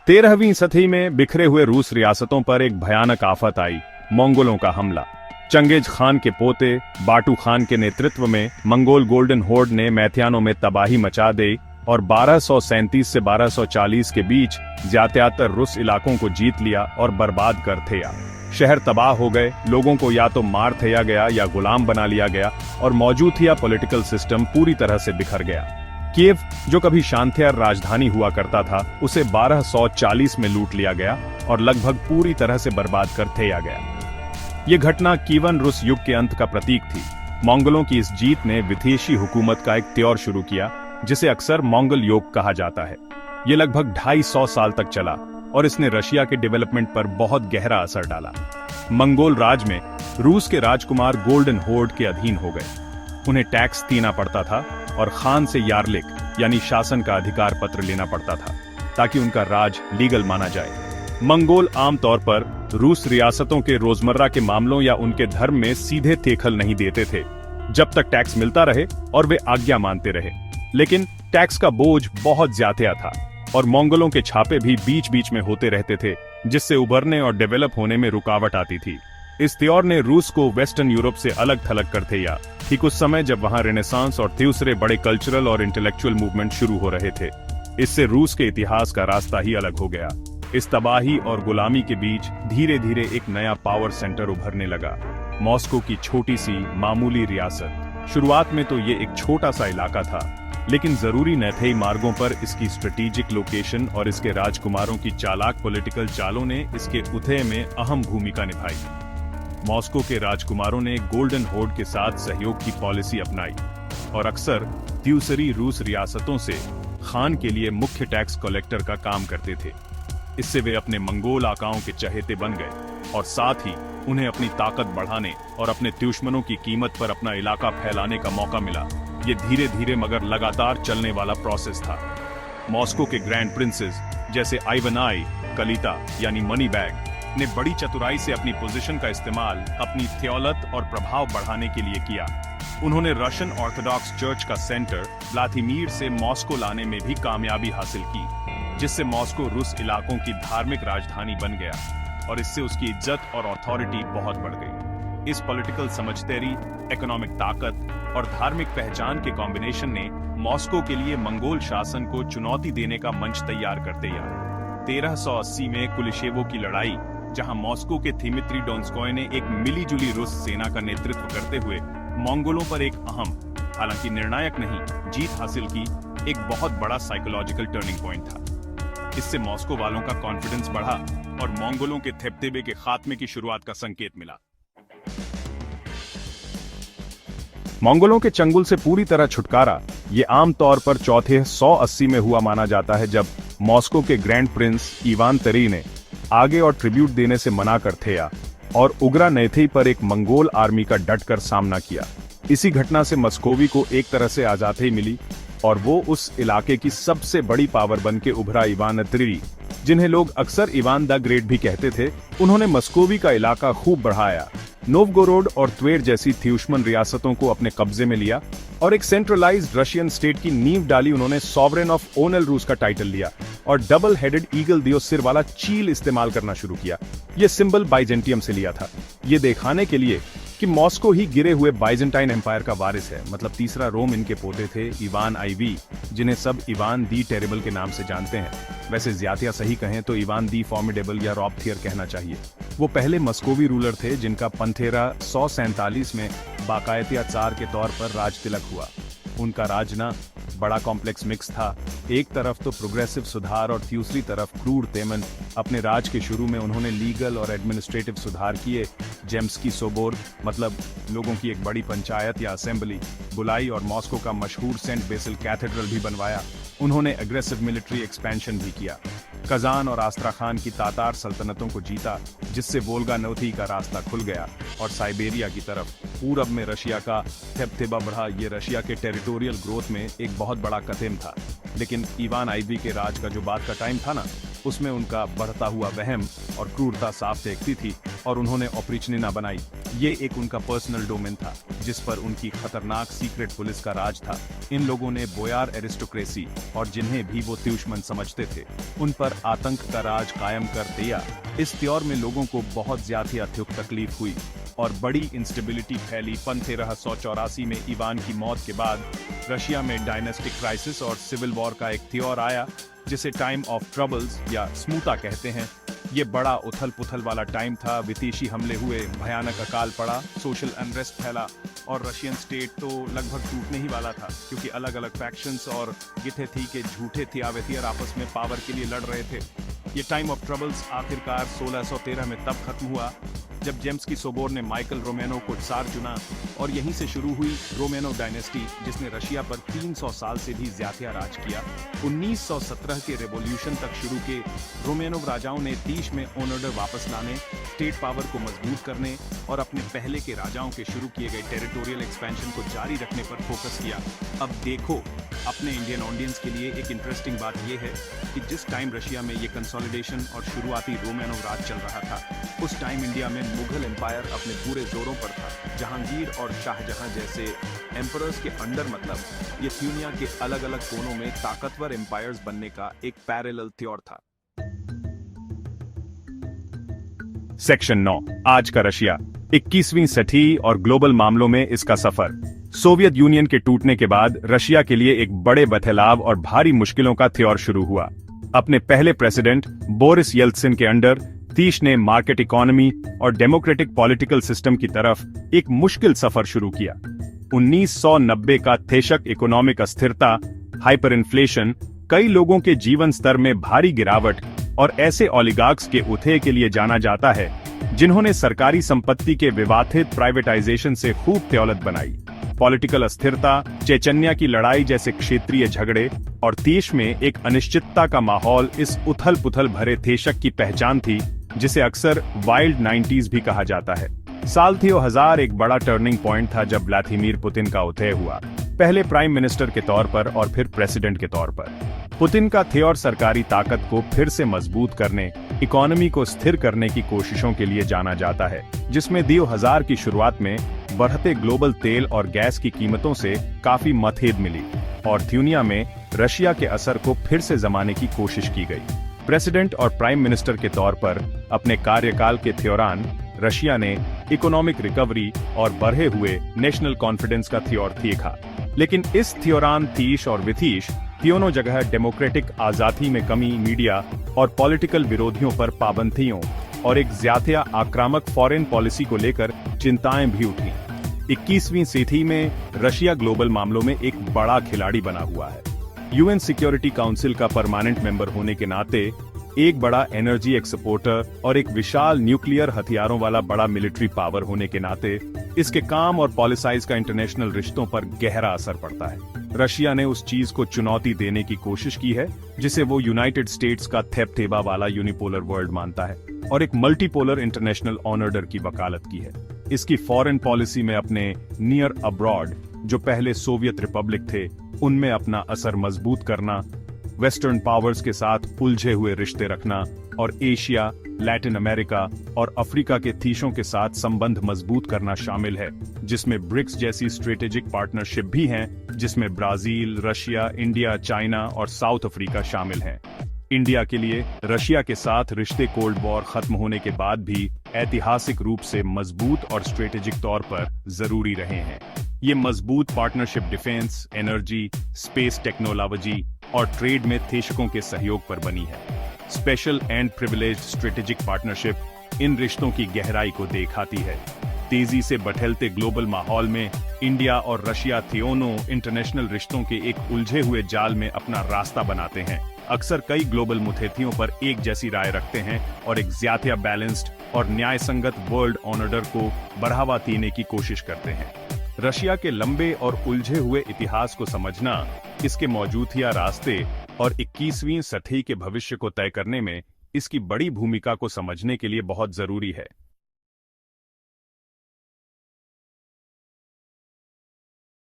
13वीं सदी में बिखरे हुए रूस रियासतों पर एक भयानक आफत आई, मंगोलों का हमला। चंगेज खान के पोते बाटू खान के नेतृत्व में मंगोल गोल्डन होर्ड ने मैथियानों में तबाही मचा दी और 1237 से 1240 के बीच ज्यादातर रूस इलाकों को जीत लिया और बर्बाद कर थेया। शहर तबाह हो गए, लोगों को या तो मार थेया गया या गुलाम बना लिया गया और मौजूद थिया पॉलिटिकल सिस्टम पूरी तरह से बिखर गया। कीव, जो कभी शांतियार राजधानी हुआ करता था, उसे 1240 में लूट लिया गया और लगभग पूरी तरह से बर्बाद कर थेया गया। ये घटना कीवन रूस युग के अंत का प्रतीक थी। मंगोलों की इस जीत ने विदेशी हुकूमत का एक दौर शुरू किया, जिसे अक्सर मंगोल योग कहा जाता है। ये लगभग 250 साल तक चला और इसने रशिया के डेवलपमेंट पर बहुत गहरा असर डाला। मंगोल राज में रूस के राजकुमार गोल्डन होर्ड के अधीन हो गए। उन्हें टैक्स देना पड़ता था और खान से यार्लिक यानी शासन का अधिकार पत्र लेना पड़ता था, ताकि उनका राज लीगल माना जाए। मंगोल आमतौर पर रूस रियासतों के रोजमर्रा के मामलों या उनके धर्म में सीधे दखल नहीं देते थे, जब तक टैक्स मिलता रहे और वे आज्ञा मानते रहे। लेकिन टैक्स का बोझ बहुत ज्यादा था और मंगोलों के छापे भी बीच बीच में होते रहते थे, जिससे उभरने और डेवलप होने में रुकावट आती थी। इस त्योर ने रूस को वेस्टर्न यूरोप से अलग थलग कर दिया, ठीक उस समय जब वहां रेनेसांस और दूसरे बड़े कल्चरल और इंटेलेक्चुअल मूवमेंट शुरू हो रहे थे। इससे रूस के इतिहास का रास्ता ही अलग हो गया। इस तबाही और गुलामी के बीच धीरे धीरे एक नया पावर सेंटर उभरने लगा, मॉस्को की छोटी सी मामूली रियासत। शुरुआत में तो ये एक छोटा सा इलाका था, लेकिन जरूरी नैथई मार्गों पर इसकी स्ट्रेटेजिक लोकेशन और इसके राजकुमारों की चालाक पॉलिटिकल चालों ने इसके उदय में अहम भूमिका निभाई। मॉस्को के राजकुमारों ने गोल्डन होर्ड के साथ सहयोग की पॉलिसी अपनाई और अक्सर दूसरी रूस रियासतों से खान के लिए मुख्य टैक्स कलेक्टर का काम करते थे। इससे वे अपने मंगोल आकाओं के चहेते बन गए और साथ ही उन्हें अपनी ताकत बढ़ाने और अपने दुश्मनों की कीमत पर अपना इलाका फैलाने का मौका मिला। ये धीरे धीरे मगर लगातार चलने वाला प्रोसेस था। मॉस्को के ग्रैंड प्रिंसेस जैसे आइवन आई कलिता यानी मनी बैग ने बड़ी चतुराई से अपनी पोजीशन का इस्तेमाल अपनी थियोलत और प्रभाव बढ़ाने के लिए किया। उन्होंने रशियन ऑर्थोडॉक्स चर्च का सेंटर व्लादिमीर से मॉस्को लाने में भी कामयाबी हासिल की, जिससे मॉस्को रूस इलाकों की धार्मिक राजधानी बन गया और इससे उसकी इज्जत और अथॉरिटी बहुत बढ़ गई। इस पॉलिटिकल समझदारी, इकोनॉमिक ताकत और धार्मिक पहचान के कॉम्बिनेशन ने मॉस्को के लिए मंगोल शासन को चुनौती देने का मंच तैयार कर दिया। 1380 में कुलिशेवो की लड़ाई, जहां मॉस्को के थिमित्री डोंस्कोय ने एक मिलीजुली रूस सेना का नेतृत्व करते हुए मंगोलों पर एक अहम, हालांकि निर्णायक नहीं, जीत हासिल की, एक बहुत बड़ा साइकोलॉजिकल टर्निंग पॉइंट था। इससे मॉस्को वालों का कॉन्फिडेंस बढ़ा और मंगोलों के थेपथेबे के खात्मे की शुरुआत का संकेत मिला। मंगोलों के चंगुल से पूरी तरह छुटकारा ये आमतौर पर चौथे 180 में हुआ माना जाता है, जब मॉस्को के ग्रैंड प्रिंस इवान तरी ने आगे और ट्रिब्यूट देने से मना कर थेया और उग्रा नैथई पर एक मंगोल आर्मी का डटकर सामना किया। इसी घटना से मस्कोवी को एक तरह से आजादी मिली और वो उस इलाके की सबसे बड़ी पावर बन के उभरा। इवान तरी, जिन्हें लोग अक्सर इवान द ग्रेट भी कहते थे, उन्होंने मस्कोवी का इलाका खूब बढ़ाया, नोवगोरोड और त्वेर जैसी दुश्मन रियासतों को अपने कब्जे में लिया और एक सेंट्रलाइज्ड रशियन स्टेट की नींव डाली। उन्होंने सॉवरेन ऑफ ओनल रूस का टाइटल लिया और डबल हेडेड ईगल दियो सिर वाला चील इस्तेमाल करना शुरू किया। यह सिंबल बाइजेंटियम से लिया था, ये दिखाने के लिए कि मॉस्को ही गिरे हुए बाइजेंटाइन एम्पायर का वारिस है। मतलब तीसरा रोम इनके पोते थे, इवान आईवी, जिन्हें सब इवान दी टेरेबल के नाम से जानते हैं। वैसे ज्यादा सही कहें तो इवान दी फॉर्मिडेबल या रॉबथियर कहना चाहिए। वो पहले मस्कोवी रूलर थे जिनका 1547 में बाकायदा चार के तौर पर राज तिलक हुआ। उनका राजना बड़ा कॉम्प्लेक्स मिक्स था। एक तरफ तो प्रोग्रेसिव सुधार और दूसरी तरफ क्रूर तेमन। अपने राज के शुरू में उन्होंने लीगल और एडमिनिस्ट्रेटिव सुधार किए। जेम्सकी सोबोर, मतलब लोगों की एक बड़ी पंचायत या असेंबली बुलाई और मॉस्को का मशहूर सेंट बेसिल कैथेड्रल भी बनवाया। उन्होंने एग्रेसिव मिलिट्री एक्सपेंशन भी किया। कजान और आस्ट्राखान की तातार सल्तनतों को जीता, जिससे वोल्गा नदी का रास्ता खुल गया और साइबेरिया की तरफ पूरब में रशिया का थेपथेबा बढ़ा। ये रशिया के टेरिटोरियल ग्रोथ में एक बहुत बड़ा कदम था। लेकिन इवान आईवी के राज का जो बाद का टाइम था ना, उसमें उनका बढ़ता हुआ वहम और क्रूरता साफ देखती थी और उन्होंने ऑपरेशनिना बनाई। ये एक उनका पर्सनल डोमेन था जिस पर उनकी खतरनाक सीक्रेट पुलिस का राज था। इन लोगों ने बोयार एरिस्टोक्रेसी और जिन्हें भी वो दुश्मन समझते थे उन पर आतंक का राज कायम कर दिया। इस त्योर में लोगों को बहुत ज्यादा अत्यधिक तकलीफ हुई और बड़ी इंस्टेबिलिटी फैली। 1384 में इवान की मौत के बाद रशिया में डायनेस्टिक क्राइसिस और सिविल वॉर का एक त्योर आया जिसे टाइम ऑफ ट्रबल्स या स्मूता कहते हैं। ये बड़ा उथल पुथल वाला टाइम था। विदेशी हमले हुए, भयानक अकाल पड़ा, सोशल अनरेस्ट फैला और रशियन स्टेट तो लगभग टूटने ही वाला था क्योंकि अलग अलग फैक्शंस और गिथे थी के झूठे थियावेथियर आपस में पावर के लिए लड़ रहे थे। ये टाइम ऑफ ट्रबल्स आखिरकार 1613 में तब खत्म हुआ जब जेम्स की सोबोर ने माइकल रोमेनो को सार चुना और यहीं से शुरू हुई रोमेनो डायनेस्टी जिसने रशिया पर 300 साल से भी ज्यादा राज किया। 1917 के रेवोल्यूशन तक शुरू के रोमेनो राजाओं ने तीश में ऑर्डर वापस लाने, स्टेट पावर को मजबूत करने और अपने पहले के राजाओं के शुरू किए गए टेरिटोरियल एक्सपेंशन को जारी रखने पर फोकस किया। अब देखो, अपने इंडियन ऑडियंस के लिए एक इंटरेस्टिंग बात यह है कि जिस टाइम रशिया में ये कंसोलिडेशन और शुरुआती रोमेनो राज चल रहा था उस टाइम इंडिया में मुगल एम्पायर अपने पूरे जोरों पर था। जहांगीर और शाहजहां जैसे एम्परर्स के अंडर मतलब ये दुनिया के अलग अलग कोनों में ताकतवर एम्पायर्स बनने का एक पैरेलल त्योर था। सेक्शन 9, आज का रशिया, 21वीं सदी और ग्लोबल मामलों में इसका सफर। सोवियत यूनियन के टूटने के बाद रशिया के लिए एक बड़े बदलाव और भारी मुश्किलों का त्योर शुरू हुआ। अपने पहले प्रेसिडेंट बोरिस येल्त्सिन के अंडर तीश ने मार्केट इकोनॉमी और डेमोक्रेटिक पॉलिटिकल सिस्टम की तरफ एक मुश्किल सफर शुरू किया। 1990 का थेशक इकोनॉमिक अस्थिरता, हाइपर इन्फ्लेशन, कई लोगों के जीवन स्तर में भारी गिरावट और ऐसे ओलिगार्क्स के उठे के लिए जाना जाता है जिन्होंने सरकारी संपत्ति के विवादित प्राइवेटाइजेशन से खूब दौलत बनाई। पॉलिटिकल अस्थिरता, चेचन्या की लड़ाई जैसे क्षेत्रीय झगड़े और देश में एक अनिश्चितता का माहौल इस उथल पुथल भरे थेशक की पहचान थी जिसे अक्सर वाइल्ड 90s भी कहा जाता है। साल 2000 एक बड़ा टर्निंग पॉइंट था जब व्लादिमीर पुतिन का उदय हुआ, पहले प्राइम मिनिस्टर के तौर पर और फिर प्रेसिडेंट के तौर पर। पुतिन का त्योर सरकारी ताकत को फिर से मजबूत करने, इकोनॉमी को स्थिर करने की कोशिशों के लिए जाना जाता है, जिसमें 2000 की शुरुआत में बढ़ते ग्लोबल तेल और गैस की कीमतों से काफी मतभेद मिली और दुनिया में रशिया के असर को फिर से जमाने की कोशिश की गई। प्रेसिडेंट और प्राइम मिनिस्टर के तौर पर अपने कार्यकाल के दौरान रशिया ने इकोनॉमिक रिकवरी और बढ़े हुए नेशनल कॉन्फिडेंस का त्योर देखा, लेकिन इस दौरान तीश और वितीश तीनों जगह डेमोक्रेटिक आजादी में कमी, मीडिया और पॉलिटिकल विरोधियों पर पाबंदियों और एक ज्यादा आक्रामक फॉरेन पॉलिसी को लेकर चिंताएं भी उठी। 21वीं सदी में रशिया ग्लोबल मामलों में एक बड़ा खिलाड़ी बना हुआ है। यूएन सिक्योरिटी काउंसिल का परमानेंट मेंबर होने के नाते एक बड़ा एनर्जी एक्सपोर्टर और एक विशाल न्यूक्लियर हथियारों वाला बड़ा मिलिट्री पावर होने के नाते इसके काम और पॉलिसाइज का इंटरनेशनल रिश्तों पर गहरा असर पड़ता है। रशिया ने उस चीज को चुनौती देने की कोशिश की है जिसे वो यूनाइटेड स्टेट्स का थेबथेबा वाला यूनिपोलर वर्ल्ड मानता है और एक मल्टीपोलर इंटरनेशनल ऑर्डर की वकालत की है। इसकी फॉरेन पॉलिसी में अपने नियर अब्रॉड, जो पहले सोवियत रिपब्लिक थे, उनमें अपना असर मजबूत करना, वेस्टर्न पावर्स के साथ उलझे हुए रिश्ते रखना और एशिया, लैटिन अमेरिका और अफ्रीका के देशों के साथ संबंध मजबूत करना शामिल है, जिसमें ब्रिक्स जैसी स्ट्रेटेजिक पार्टनरशिप भी हैं, जिसमें ब्राजील, रशिया, इंडिया, चाइना और साउथ अफ्रीका शामिल हैं। इंडिया के लिए रशिया के साथ रिश्ते कोल्ड वॉर खत्म होने के बाद भी ऐतिहासिक रूप से मजबूत और स्ट्रेटेजिक तौर पर जरूरी रहे हैं। ये मजबूत partnership defence, energy, space technology और ट्रेड में देशों के सहयोग पर बनी है। Special and privileged strategic partnership इन रिश्तों की गहराई को दिखाती है। तेजी से बदलते ग्लोबल माहौल में इंडिया और रशिया दोनों इंटरनेशनल रिश्तों के एक उलझे हुए जाल में अपना रास्ता बनाते हैं। अक्सर कई ग्लोबल मुद्दों पर एक जैसी राय रखते हैं और एक ज्यादा बैलेंस्ड और न्यायसंगत वर्ल्ड ऑर्डर को बढ़ावा देने की कोशिश करते हैं। रशिया के लंबे और उलझे हुए इतिहास को समझना, इसके मौजूदा रास्ते और 21वीं सदी के भविष्य को तय करने में इसकी बड़ी भूमिका को समझने के लिए बहुत जरूरी है।